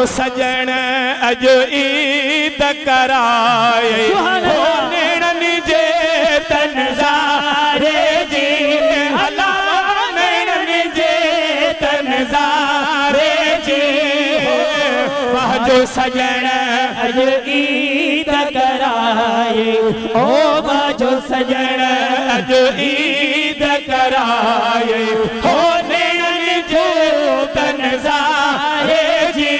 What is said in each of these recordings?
सजन अज ईद कराए हो नेणनि जे तनज़ारे जी अला नेणनि जे तनज़ारे जी बाजो सजन अज ईद कराए ओ बाजो सजन अज ईद कराए हो नेणनि जे तनज़ारे जी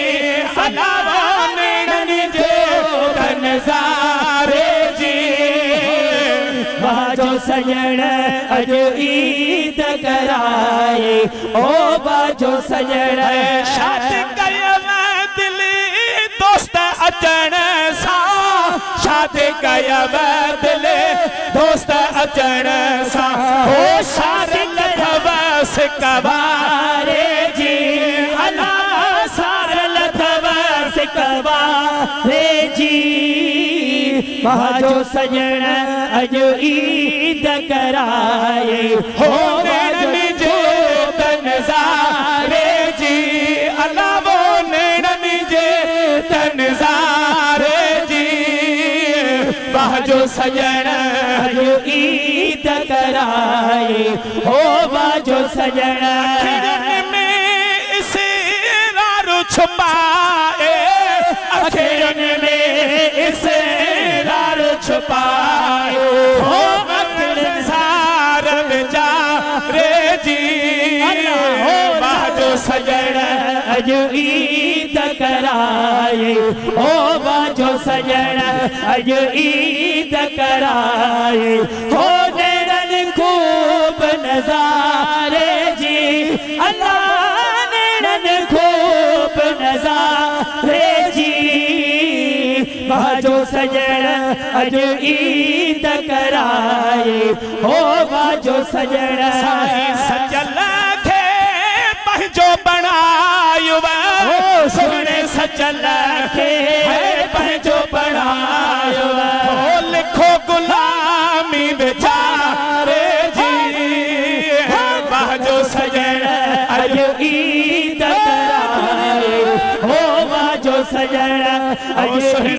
अला नेणनि जे तनज़ारे जी बाजो सजन अज ईद कराए ओ बाजो सजन शादी कयम दिली दोस्त अचण सां शादी कयम दिली दोस्त अचण सां हो शादी लथवस कवारे जी अला सार लथवस कवारे जी बाजो सजन अज ईद कराए हो नेणनि जे तनज़ारे जी अला वो नेणनि जे तनज़ारे जी बाजो सजन अज ईद कराए हो बाजो सजन में इसरार छुपाए अखिरन में इसरार छुपाए हो अखिरसार बेचारे जी बाजो सजन अज ईद कराए ओ बाजो सजन अज ईद कराए हो नेणनि खूब नज़ारे जी अल्लाह नेणनि खूब नज़ारे जी बाजो सजन अज ईद कराए हो बाजो सजन सजल खे पंहिंजो बणायो सोने सजल खे पंहिंजो बणायो हो लिखो गुलामी बेचारे जी बाजो सजन अज ईद कराए हो बाजो सजन अज